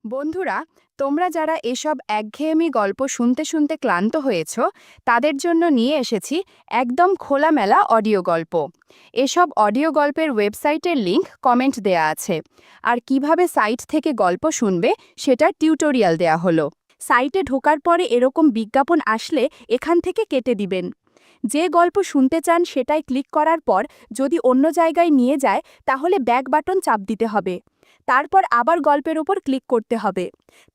বন্ধুরা, তোমরা যারা এসব একঘেয়েমি গল্প শুনতে শুনতে ক্লান্ত হয়েছ, তাদের জন্য নিয়ে এসেছি একদম খোলামেলা অডিও গল্প। এসব অডিও গল্পের ওয়েবসাইটের লিংক কমেন্ট দেয়া আছে, আর কিভাবে সাইট থেকে গল্প শুনবে সেটার টিউটোরিয়াল দেয়া হলো। সাইটে ঢোকার পরে এরকম বিজ্ঞাপন আসলে এখান থেকে কেটে দিবেন। যে গল্প শুনতে চান সেটাই ক্লিক করার পর যদি অন্য জায়গায় নিয়ে যায়, তাহলে ব্যাক বাটন চাপ দিতে হবে। তারপর আবার গল্পের উপর ক্লিক করতে হবে।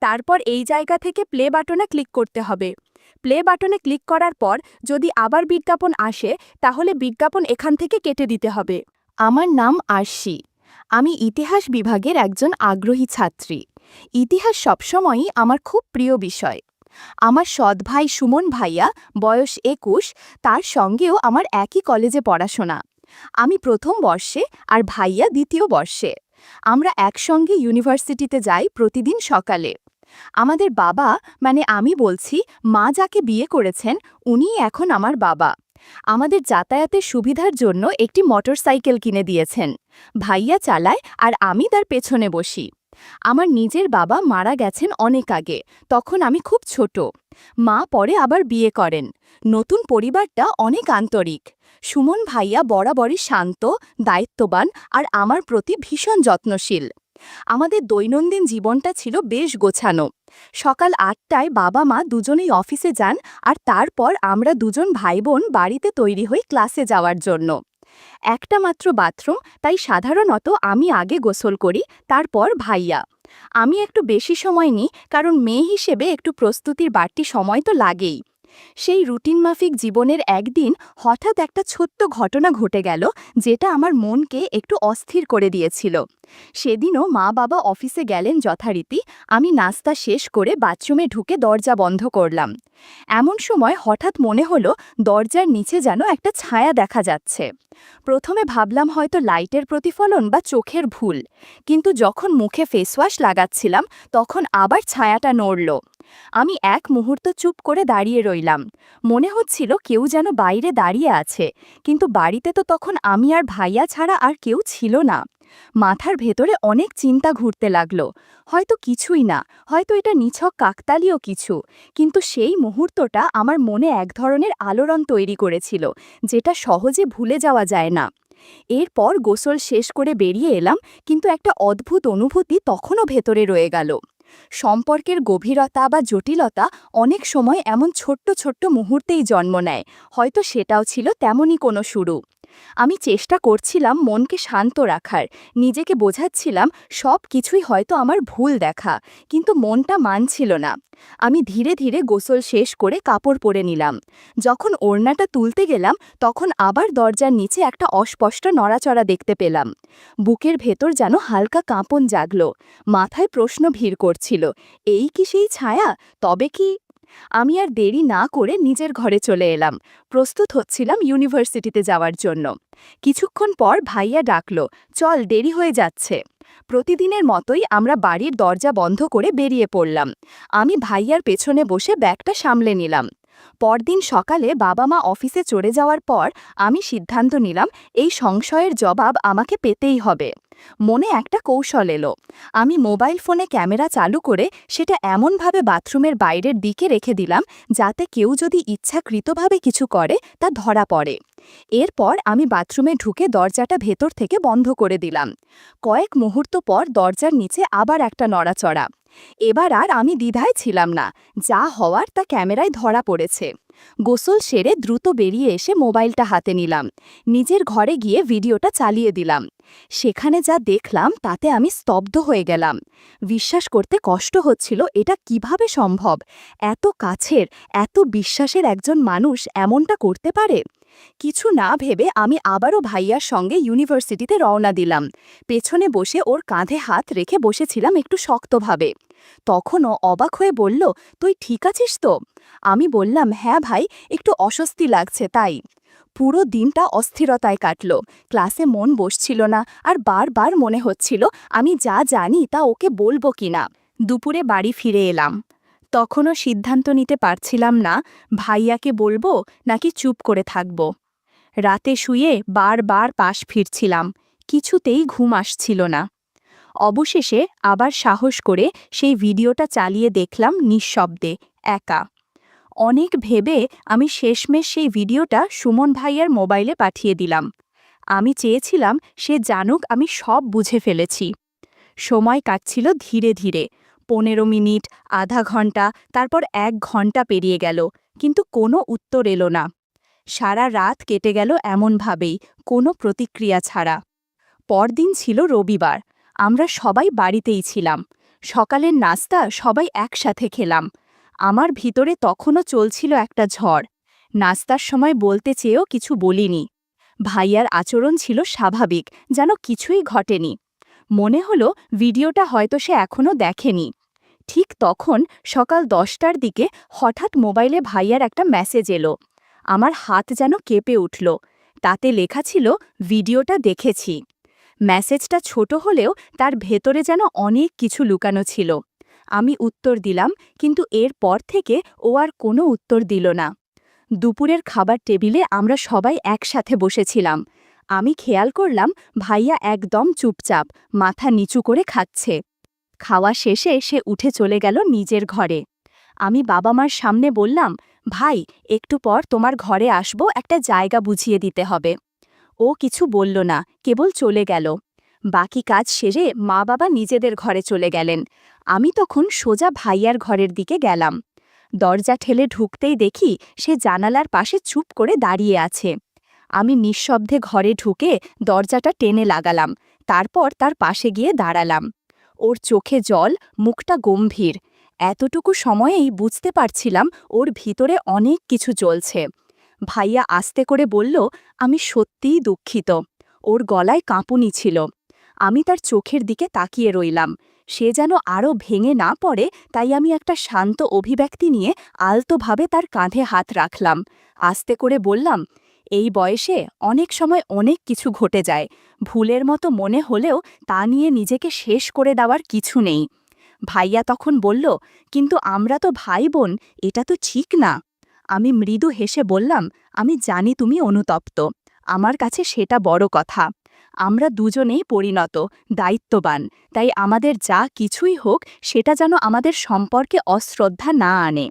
তারপর এই জায়গা থেকে প্লে বাটনে ক্লিক করতে হবে। প্লে বাটনে ক্লিক করার পর যদি আবার বিজ্ঞাপন আসে, তাহলে বিজ্ঞাপন এখান থেকে কেটে দিতে হবে। আমার নাম আরশি। আমি ইতিহাস বিভাগের একজন আগ্রহী ছাত্রী। ইতিহাস সবসময়ই আমার খুব প্রিয় বিষয়। আমার সৎ ভাই সুমন ভাইয়া, বয়স ২১, তার সঙ্গেও আমার একই কলেজে পড়াশোনা। আমি প্রথম বর্ষে আর ভাইয়া দ্বিতীয় বর্ষে। আমরা একসঙ্গে ইউনিভার্সিটিতে যাই প্রতিদিন সকালে। আমাদের বাবা, মানে আমি বলছি, মা যাকে বিয়ে করেছেন উনিই এখন আমার বাবা। আমাদের যাতায়াতের সুবিধার জন্য একটি মোটরসাইকেল কিনে দিয়েছেন। ভাইয়া চালায় আর আমি তার পেছনে বসি। আমার নিজের বাবা মারা গেছেন অনেক আগে, তখন আমি খুব ছোট। মা পরে আবার বিয়ে করেন। নতুন পরিবারটা অনেক আন্তরিক। সুমন ভাইয়া বরাবরই শান্ত, দায়িত্ববান আর আমার প্রতি ভীষণ যত্নশীল। আমাদের দৈনন্দিন জীবনটা ছিল বেশ গোছানো। সকাল ৮টায় বাবা মা দুজনেই অফিসে যান, আর তারপর আমরা দুজন ভাই বোন বাড়িতে তৈরি হই ক্লাসে যাওয়ার জন্য। একটা মাত্র বাথরুম, তাই সাধারণত আমি আগে গোসল করি, তারপর ভাইয়া। আমি একটু বেশি সময় নিই, কারণ মেয়ে হিসেবে একটু প্রস্তুতির বাড়তি সময় তো লাগেই। সেই রুটিন মাফিক জীবনের একদিন হঠাৎ একটা ছোট্ট ঘটনা ঘটে গেল, যেটা আমার মনকে একটু অস্থির করে দিয়েছিল। সেদিনও মা বাবা অফিসে গেলেন যথারীতি। আমি নাস্তা শেষ করে বাথরুমে ঢুকে দরজা বন্ধ করলাম। এমন সময় হঠাৎ মনে হলো দরজার নিচে যেন একটা ছায়া দেখা যাচ্ছে। প্রথমে ভাবলাম হয়তো লাইটের প্রতিফলন বা চোখের ভুল, কিন্তু যখন মুখে ফেসওয়াশ লাগাচ্ছিলাম তখন আবার ছায়াটা নড়ল। আমি এক মুহূর্ত চুপ করে দাঁড়িয়ে রইলাম। মনে হচ্ছিল কেউ যেন বাইরে দাঁড়িয়ে আছে, কিন্তু বাড়িতে তো তখন আমি আর ভাইয়া ছাড়া আর কেউ ছিল না। মাথার ভেতরে অনেক চিন্তা ঘুরতে লাগলো। হয়তো কিছুই না, হয়তো এটা নিছক কাকতালীয় কিছু। কিন্তু সেই মুহূর্তটা আমার মনে এক ধরনের আলোড়ন তৈরি করেছিল, যেটা সহজে ভুলে যাওয়া যায় না। এরপর গোসল শেষ করে বেরিয়ে এলাম, কিন্তু একটা অদ্ভুত অনুভূতি তখনও ভেতরে রয়ে গেল। সম্পর্কের গভীরতা বা জটিলতা অনেক সময় এমন ছোট্ট ছোট্ট মুহূর্তেই জন্ম নেয়। হয়তো সেটাও ছিল তেমনই কোনো শুরু। আমি চেষ্টা করছিলাম মনকে শান্ত রাখার, নিজেকে বোঝাচ্ছিলাম সব কিছুই হয়তো আমার ভুল দেখা, কিন্তু মনটা মানছিল না। আমি ধীরে ধীরে গোসল শেষ করে কাপড় পরে নিলাম। যখন ওড়নাটা তুলতে গেলাম, তখন আবার দরজার নিচে একটা অস্পষ্ট নড়াচড়া দেখতে পেলাম। বুকের ভেতর যেন হালকা কাঁপন জাগল। মাথায় প্রশ্ন ভিড় করছিল, এই কি সেই ছায়া? তবে কি? আমি আর দেরি না করে নিজের ঘরে চলে এলাম। প্রস্তুত হচ্ছিলাম ইউনিভার্সিটিতে যাওয়ার জন্য। কিছুক্ষণ পর ভাইয়া ডাকল, চল, দেরি হয়ে যাচ্ছে। প্রতিদিনের মতোই আমরা বাড়ির দরজা বন্ধ করে বেরিয়ে পড়লাম। আমি ভাইয়ার পেছনে বসে ব্যাগটা সামলে নিলাম। পরদিন সকালে বাবা মা অফিসে চলে যাওয়ার পর আমি সিদ্ধান্ত নিলাম এই সংশয়ের জবাব আমাকে পেতেই হবে। মনে একটা কৌশল এলো। আমি মোবাইল ফোনে ক্যামেরা চালু করে সেটা এমনভাবে বাথরুমের বাইরের দিকে রেখে দিলাম, যাতে কেউ যদি ইচ্ছাকৃতভাবে কিছু করে তা ধরা পড়ে। এরপর আমি বাথরুমে ঢুকে দরজাটা ভেতর থেকে বন্ধ করে দিলাম। কয়েক মুহূর্ত পর দরজার নিচে আবার একটা নড়াচড়া। এবার আর আমি দ্বিধায় ছিলাম না। যা হওয়ার তা ক্যামেরায় ধরা পড়েছে। গোসল সেরে দ্রুত বেরিয়ে এসে মোবাইলটা হাতে নিলাম। নিজের ঘরে গিয়ে ভিডিওটা চালিয়ে দিলাম। সেখানে যা দেখলাম তাতে আমি স্তব্ধ হয়ে গেলাম। বিশ্বাস করতে কষ্ট হচ্ছিল এটা কিভাবে সম্ভব। এত কাছের, এত বিশ্বাসের একজন মানুষ এমনটা করতে পারে। কিছু না ভেবে আমি আবারও ভাইয়ার সঙ্গে ইউনিভার্সিটিতে রওনা দিলাম। পেছনে বসে ওর কাঁধে হাত রেখে বসেছিলাম একটু শক্তভাবে। তখনও অবাক হয়ে বলল, তুই ঠিক আছিস তো? আমি বললাম, হ্যাঁ ভাই, একটু অস্বস্তি লাগছে তাই। পুরো দিনটা অস্থিরতায় কাটল। ক্লাসে মন বসছিল না, আর বারবার মনে হচ্ছিল আমি যা জানি তা ওকে বলবো কিনা। দুপুরে বাড়ি ফিরে এলাম। তখনও সিদ্ধান্ত নিতে পারছিলাম না ভাইয়াকে বলবো নাকি চুপ করে থাকব। রাতে শুয়ে বারবার পাশ ফিরছিলাম, কিছুতেই ঘুম আসছিল না। অবশেষে আবার সাহস করে সেই ভিডিওটা চালিয়ে দেখলাম নিঃশব্দে, একা। অনেক ভেবে আমি শেষমেশ সেই ভিডিওটা সুমন ভাইয়ার মোবাইলে পাঠিয়ে দিলাম। আমি চেয়েছিলাম সে জানুক আমি সব বুঝে ফেলেছি। সময় কাটছিল ধীরে ধীরে। ১৫ মিনিট, আধা ঘন্টা, তারপর ১ ঘন্টা পেরিয়ে গেল, কিন্তু কোনো উত্তর এলো না। সারা রাত কেটে গেল এমনভাবেই, কোনো প্রতিক্রিয়া ছাড়া। পরদিন ছিল রবিবার। আমরা সবাই বাড়িতেই ছিলাম। সকালের নাস্তা সবাই একসাথে খেলাম। আমার ভিতরে তখনও চলছিল একটা ঝড়। নাস্তার সময় বলতে চেয়েও কিছু বলিনি। ভাইয়ার আচরণ ছিল স্বাভাবিক, যেন কিছুই ঘটেনি। মনে হলো ভিডিওটা হয়তো সে এখনও দেখেনি। ঠিক তখন সকাল ১০টার দিকে হঠাৎ মোবাইলে ভাইয়ার একটা মেসেজ এলো। আমার হাত যেন কেঁপে উঠল। তাতে লেখা ছিল, ভিডিওটা দেখেছি। মেসেজটা ছোট হলেও তার ভেতরে যেন অনেক কিছু লুকানো ছিল। আমি উত্তর দিলাম, কিন্তু এর পর থেকে ও আর কোনো উত্তর দিল না। দুপুরের খাবার টেবিলে আমরা সবাই একসাথে বসেছিলাম। আমি খেয়াল করলাম ভাইয়া একদম চুপচাপ, মাথা নিচু করে খাচ্ছে। খাওয়া শেষে সে উঠে চলে গেল নিজের ঘরে। আমি বাবা মার সামনে বললাম, ভাই, একটু পর তোমার ঘরে আসব, একটা জায়গা বুঝিয়ে দিতে হবে। ও কিছু বলল না, কেবল চলে গেল। বাকি কাজ সেরে মা বাবা নিজেদের ঘরে চলে গেলেন। আমি তখন সোজা ভাইয়ার ঘরের দিকে গেলাম। দরজা ঠেলে ঢুকতেই দেখি সে জানালার পাশে চুপ করে দাঁড়িয়ে আছে। আমি নিঃশব্দে ঘরে ঢুকে দরজাটা টেনে লাগালাম, তারপর তার পাশে গিয়ে দাঁড়ালাম। ওর চোখে জল, মুখটা গম্ভীর। এতটুকু সময়েই বুঝতে পারছিলাম ওর ভিতরে অনেক কিছু চলছে। ভাইয়া আস্তে করে বলল, আমি সত্যিই দুঃখিত। ওর গলায় কাঁপুনি ছিল। আমি তার চোখের দিকে তাকিয়ে রইলাম। সে যেন আরও ভেঙে না পড়ে, তাই আমি একটা শান্ত অভিব্যক্তি নিয়ে আলতোভাবে তার কাঁধে হাত রাখলাম। আস্তে করে বললাম, এই বয়সে অনেক সময় অনেক কিছু ঘটে যায়। ভুলের মতো মনে হলেও তা নিয়ে নিজেকে শেষ করে দেওয়ার কিছু নেই। ভাইয়া তখন বলল, কিন্তু আমরা তো ভাই বোন, এটা তো ঠিক না। আমি মৃদু হেসে বললাম, আমি জানি তুমি অনুতপ্ত। আমার কাছে সেটা বড় কথা। আমরা দুজনেই পরিণত, দায়িত্ববান, তাই আমাদের যা কিছুই হোক সেটা যেন আমাদের সম্পর্কে অশ্রদ্ধা না আনে।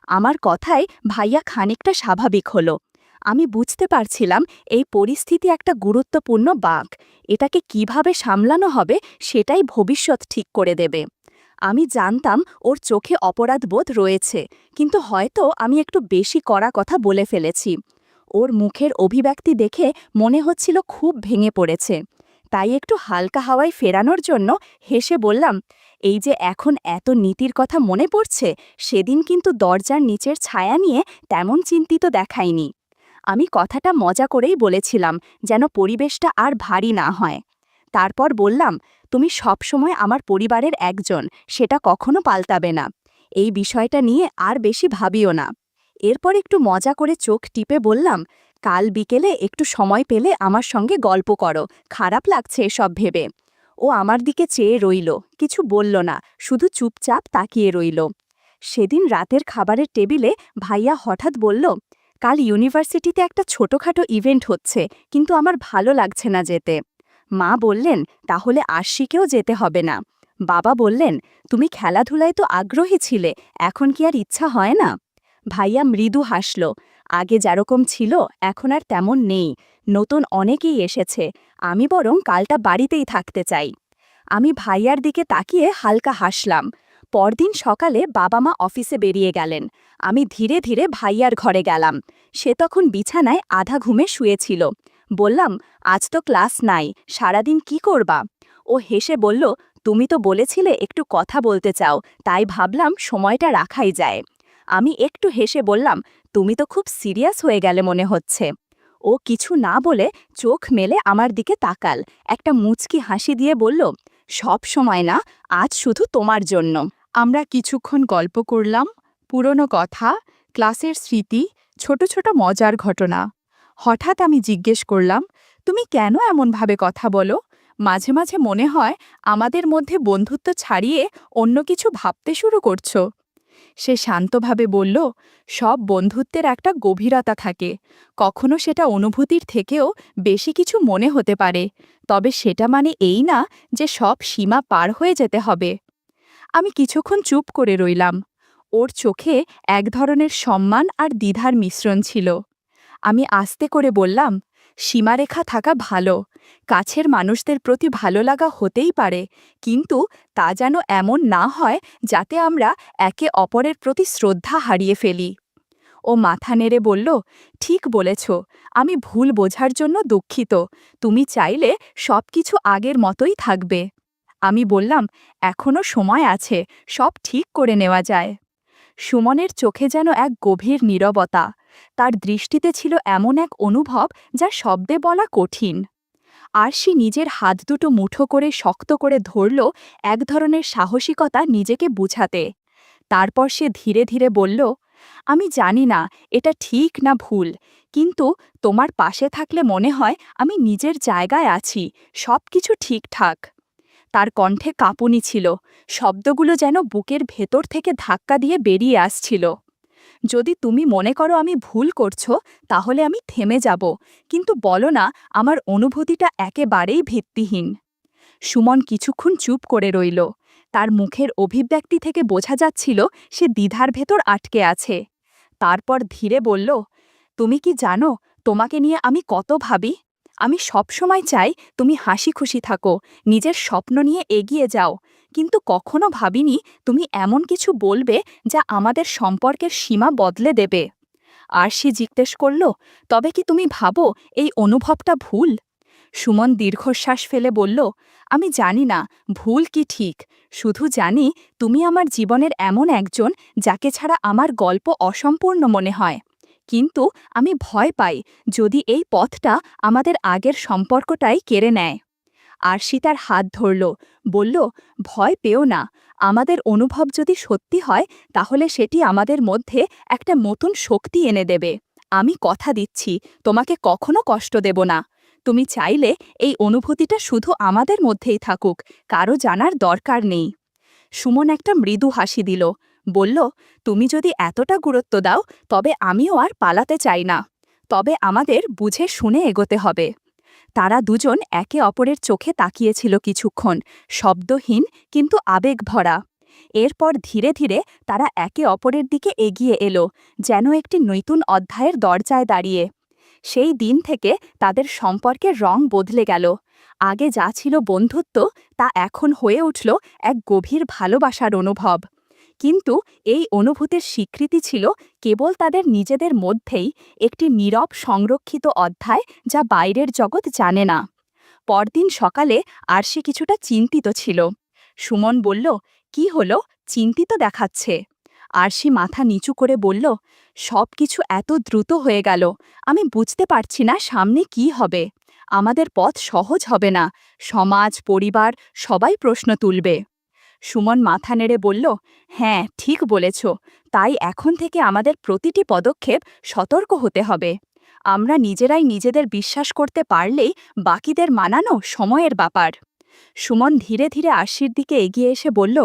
আমার কথায় ভাইয়া খানিকটা স্বাভাবিক হলো। আমি বুঝতে পারছিলাম এই পরিস্থিতি একটা গুরুত্বপূর্ণ বাঁক। এটাকে কিভাবে সামলানো হবে সেটাই ভবিষ্যৎ ঠিক করে দেবে। আমি জানতাম ওর চোখে অপরাধবোধ রয়েছে, কিন্তু হয়তো আমি একটু বেশি কড়া কথা বলে ফেলেছি। ওর মুখের অভিব্যক্তি দেখে মনে হচ্ছিল খুব ভেঙে পড়েছে। তাই একটু হালকা হাওয়ায় ফেরানোর জন্য হেসে বললাম, এই যে এখন এত নীতির কথা মনে পড়ছে, সেদিন কিন্তু দরজার নিচের ছায়া নিয়ে তেমন চিন্তিত দেখায়নি। আমি কথাটা মজা করেই বলেছিলাম, যেন পরিবেশটা আর ভারী না হয়। তারপর বললাম, তুমি সবসময় আমার পরিবারের একজন, সেটা কখনো পাল্টাবে না। এই বিষয়টা নিয়ে আর বেশি ভাবিও না। এরপর একটু মজা করে চোখ টিপে বললাম, কাল বিকেলে একটু সময় পেলে আমার সঙ্গে গল্প করো, খারাপ লাগছে এসব ভেবে। ও আমার দিকে চেয়ে রইল, কিছু বলল না, শুধু চুপচাপ তাকিয়ে রইল। সেদিন রাতের খাবারের টেবিলে ভাইয়া হঠাৎ বলল, কাল ইউনিভার্সিটিতে একটা ছোটখাটো ইভেন্ট হচ্ছে, কিন্তু আমার ভালো লাগছে না যেতে। মা বললেন, তাহলে আশিকেও যেতে হবে না। বাবা বললেন, তুমি খেলাধুলায় তো আগ্রহী ছিলে, এখন কি আর ইচ্ছা হয় না? ভাইয়া মৃদু হাসল, আগে যেরকম ছিল এখন আর তেমন নেই, নতুন অনেকেই এসেছে, আমি বরং কালটা বাড়িতেই থাকতে চাই। আমি ভাইয়ার দিকে তাকিয়ে হালকা হাসলাম। পরদিন সকালে বাবা মা অফিসে বেরিয়ে গেলেন। আমি ধীরে ধীরে ভাইয়ার ঘরে গেলাম। সে তখন বিছানায় আধা ঘুমে শুয়েছিল। বললাম, আজ তো ক্লাস নাই, সারাদিন কি করবা? ও হেসে বলল, তুমি তো বলেছিলে একটু কথা বলতে চাও, তাই ভাবলাম সময়টা রাখাই যায়। আমি একটু হেসে বললাম, তুমি তো খুব সিরিয়াস হয়ে গেলে মনে হচ্ছে। ও কিছু না বলে চোখ মেলে আমার দিকে তাকাল, একটা মুচকি হাসি দিয়ে বলল, সব সময় না, আজ শুধু তোমার জন্য। আমরা কিছুক্ষণ গল্প করলাম, পুরনো কথা, ক্লাসের স্মৃতি, ছোট ছোট মজার ঘটনা। হঠাৎ আমি জিজ্ঞেস করলাম, তুমি কেন এমনভাবে কথা বলো? মাঝে মাঝে মনে হয় আমাদের মধ্যে বন্ধুত্ব ছাড়িয়ে অন্য কিছু ভাবতে শুরু করছো। সে শান্তভাবে বলল, সব বন্ধুত্বের একটা গভীরতা থাকে, কখনো সেটা অনুভূতির থেকেও বেশি কিছু মনে হতে পারে, তবে সেটা মানে এই না যে সব সীমা পার হয়ে যেতে হবে। আমি কিছুক্ষণ চুপ করে রইলাম। ওর চোখে এক ধরনের সম্মান আর দ্বিধার মিশ্রণ ছিল। আমি আস্তে করে বললাম, সীমারেখা থাকা ভালো, কাছের মানুষদের প্রতি ভালো লাগা হতেই পারে, কিন্তু তা যেন এমন না হয় যাতে আমরা একে অপরের প্রতি শ্রদ্ধা হারিয়ে ফেলি। ও মাথা নেড়ে বলল, ঠিক বলেছ, আমি ভুল বোঝার জন্য দুঃখিত, তুমি চাইলে সব কিছু আগের মতোই থাকবে। আমি বললাম, এখনো সময় আছে, সব ঠিক করে নেওয়া যায়। সুমনের চোখে যেন এক গভীর নীরবতা, তার দৃষ্টিতে ছিল এমন এক অনুভব যা শব্দে বলা কঠিন। আর সে নিজের হাত দুটো মুঠো করে শক্ত করে ধরল, এক ধরনের সাহসিকতা নিজেকে বুঝাতে। তারপর সে ধীরে ধীরে বলল, আমি জানি না এটা ঠিক না ভুল, কিন্তু তোমার পাশে থাকলে মনে হয় আমি নিজের জায়গায় আছি, সব কিছু ঠিকঠাক। তার কণ্ঠে কাঁপুনি ছিল, শব্দগুলো যেন বুকের ভেতর থেকে ধাক্কা দিয়ে বেরিয়ে আসছিল। যদি তুমি মনে করো আমি ভুল করছো, তাহলে আমি থেমে যাব, কিন্তু বলো না আমার অনুভূতিটা একেবারেই ভিত্তিহীন। সুমন কিছুক্ষণ চুপ করে রইল। তার মুখের অভিব্যক্তি থেকে বোঝা যাচ্ছিল সে দ্বিধার ভেতর আটকে আছে। তারপর ধীরে বলল, তুমি কি জানো তোমাকে নিয়ে আমি কত ভাবি? আমি সবসময় চাই তুমি হাসি খুশি থাকো, নিজের স্বপ্ন নিয়ে এগিয়ে যাও, কিন্তু কখনো ভাবিনি তুমি এমন কিছু বলবে যা আমাদের সম্পর্কের সীমা বদলে দেবে। আর সে জিজ্ঞেস করল, তবে কি তুমি ভাবো এই অনুভবটা ভুল? সুমন দীর্ঘশ্বাস ফেলে বলল, আমি জানি না ভুল কি ঠিক, শুধু জানি তুমি আমার জীবনের এমন একজন যাকে ছাড়া আমার গল্প অসম্পূর্ণ মনে হয়। কিন্তু আমি ভয় পাই যদি এই পথটা আমাদের আগের সম্পর্কটাই কেড়ে নেয়। আরশি তার হাত ধরল, বলল, ভয় পেও না, আমাদের অনুভব যদি সত্যি হয় তাহলে সেটি আমাদের মধ্যে একটা নতুন শক্তি এনে দেবে। আমি কথা দিচ্ছি তোমাকে কখনো কষ্ট দেব না। তুমি চাইলে এই অনুভূতিটা শুধু আমাদের মধ্যেই থাকুক, কারো জানার দরকার নেই। সুমন একটা মৃদু হাসি দিল, বলল, তুমি যদি এতটা গুরুত্ব দাও তবে আমিও আর পালাতে চাই না, তবে আমাদের বুঝে শুনে এগোতে হবে। তারা দুজন একে অপরের চোখে তাকিয়েছিল কিছুক্ষণ, শব্দহীন কিন্তু আবেগ ভরা। এরপর ধীরে ধীরে তারা একে অপরের দিকে এগিয়ে এলো, যেন একটি নতুন অধ্যায়ের দরজায় দাঁড়িয়ে। সেই দিন থেকে তাদের সম্পর্কের রং বদলে গেল। আগে যা ছিল বন্ধুত্ব, তা এখন হয়ে উঠল এক গভীর ভালোবাসার অনুভব। কিন্তু এই অনুভূতির স্বীকৃতি ছিল কেবল তাদের নিজেদের মধ্যেই, একটি নীরব সংরক্ষিত অধ্যায় যা বাইরের জগৎ জানে না। পরদিন সকালে আরশি কিছুটা চিন্তিত ছিল। সুমন বলল, কি হলো, চিন্তিত দেখাচ্ছে? আরশি মাথা নিচু করে বলল, সব কিছু এত দ্রুত হয়ে গেল, আমি বুঝতে পারছি না সামনে কি হবে। আমাদের পথ সহজ হবে না, সমাজ পরিবার সবাই প্রশ্ন তুলবে। সুমন মাথা নেড়ে বলল, হ্যাঁ ঠিক বলেছ, তাই এখন থেকে আমাদের প্রতিটি পদক্ষেপ সতর্ক হতে হবে। আমরা নিজেরাই নিজেদের বিশ্বাস করতে পারলেই বাকিদের মানানো সময়ের ব্যাপার। সুমন ধীরে ধীরে আরশির দিকে এগিয়ে এসে বলল,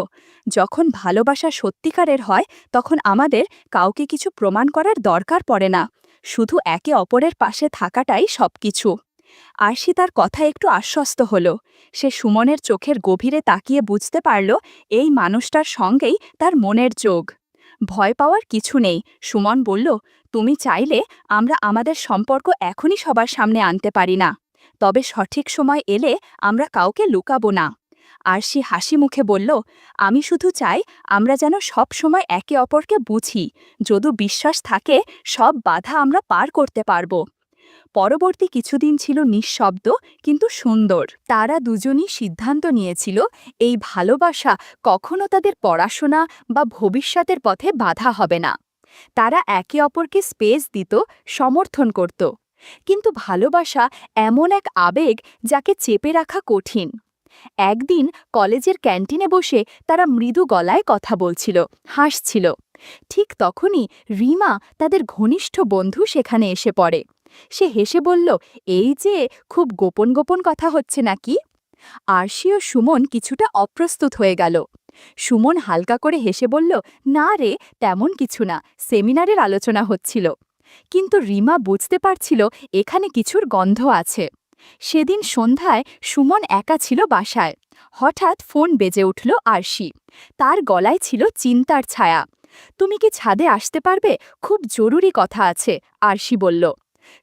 যখন ভালোবাসা সত্যিকারের হয় তখন আমাদের কাউকে কিছু প্রমাণ করার দরকার পড়ে না, শুধু একে অপরের পাশে থাকাটাই সবকিছু। আরশি তার কথা একটু আশ্বস্ত হল। সে সুমনের চোখের গভীরে তাকিয়ে বুঝতে পারল এই মানুষটার সঙ্গেই তার মনের যোগ। ভয় পাওয়ার কিছু নেই, সুমন বলল, তুমি চাইলে আমরা আমাদের সম্পর্ক এখনই সবার সামনে আনতে পারি না, তবে সঠিক সময় এলে আমরা কাউকে লুকাবো না। আরশি হাসি মুখে বলল, আমি শুধু চাই আমরা যেন সব সময় একে অপরকে বুঝি, যদি বিশ্বাস থাকে সব বাধা আমরা পার করতে পারব। পরবর্তী কিছুদিন ছিল নিঃশব্দ কিন্তু সুন্দর। তারা দুজনই সিদ্ধান্ত নিয়েছিল এই ভালোবাসা কখনো তাদের পড়াশোনা বা ভবিষ্যতের পথে বাধা হবে না। তারা একে অপরকে স্পেস দিত, সমর্থন করত। কিন্তু ভালোবাসা এমন এক আবেগ যাকে চেপে রাখা কঠিন। একদিন কলেজের ক্যান্টিনে বসে তারা মৃদু গলায় কথা বলছিল, হাসছিল। ঠিক তখনই রিমা, তাদের ঘনিষ্ঠ বন্ধু, সেখানে এসে পড়ে। সে হেসে বলল, এই যে খুব গোপন গোপন কথা হচ্ছে নাকি? আরশি ও সুমন কিছুটা অপ্রস্তুত হয়ে গেল। সুমন হালকা করে হেসে বলল, না রে, তেমন কিছু না, সেমিনারের আলোচনা হচ্ছিল। কিন্তু রিমা বুঝতে পারছিল এখানে কিছুর গন্ধ আছে। সেদিন সন্ধ্যায় সুমন একা ছিল বাসায়। হঠাৎ ফোন বেজে উঠল আরশি। তার গলায় ছিল চিন্তার ছায়া। তুমি কি ছাদে আসতে পারবে? খুব জরুরি কথা আছে, আরশি বলল।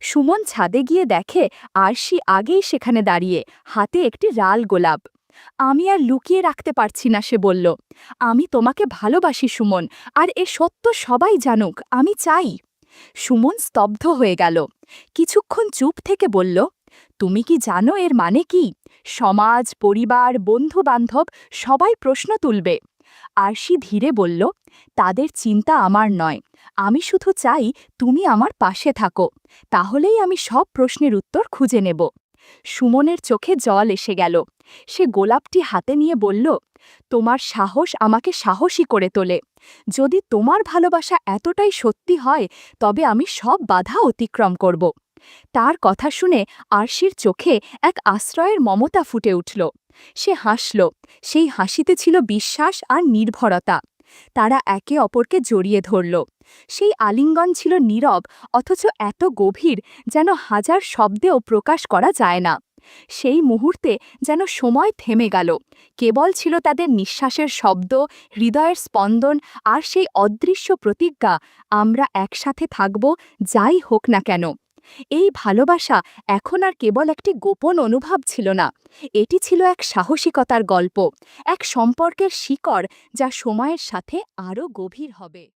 সুমন ছাদে গিয়ে দেখে আরশি আগেই সেখানে দাঁড়িয়ে, হাতে একটি লাল গোলাপ। আমি আর লুকিয়ে রাখতে পারছি না, সে বলল। আমি তোমাকে ভালোবাসি সুমন, আর এ সত্য সবাই জানুক, আমি চাই। সুমন স্তব্ধ হয়ে গেল। কিছুক্ষণ চুপ থেকে বলল, তুমি কি জানো এর মানে কি? সমাজ, পরিবার, বন্ধু-বান্ধব সবাই প্রশ্ন তুলবে। আরশি ধীরে বলল, তাদের চিন্তা আমার নয়। আমি শুধু চাই তুমি আমার পাশে থাকো, তাহলেই আমি সব প্রশ্নের উত্তর খুঁজে নেব। সুমনের চোখে জল এসে গেল। সে গোলাপটি হাতে নিয়ে বলল, তোমার সাহস আমাকে সাহসী করে তোলে। যদি তোমার ভালোবাসা এতটাই সত্যি হয়, তবে আমি সব বাধা অতিক্রম করব। তার কথা শুনে আরশির চোখে এক আশ্রয়ের মমতা ফুটে উঠল। সে হাসল। সেই হাসিতে ছিল বিশ্বাস আর নির্ভরতা। তারা একে অপরকে জড়িয়ে ধরল। সেই আলিঙ্গন ছিল নীরব, অথচ এত গভীর যেন হাজার শব্দেও প্রকাশ করা যায় না। সেই মুহূর্তে যেন সময় থেমে গেল। কেবল ছিল তাদের নিঃশ্বাসের শব্দ, হৃদয়ের স্পন্দন, আর সেই অদৃশ্য প্রতিজ্ঞা, আমরা একসাথে থাকব, যাই হোক না কেন। এই ভালোবাসা এখন আর কেবল একটি গোপন অনুভব ছিল না, এটি ছিল এক সাহসিকতার গল্প, এক সম্পর্কের শিকড় যা সময়ের সাথে আরও গভীর হবে।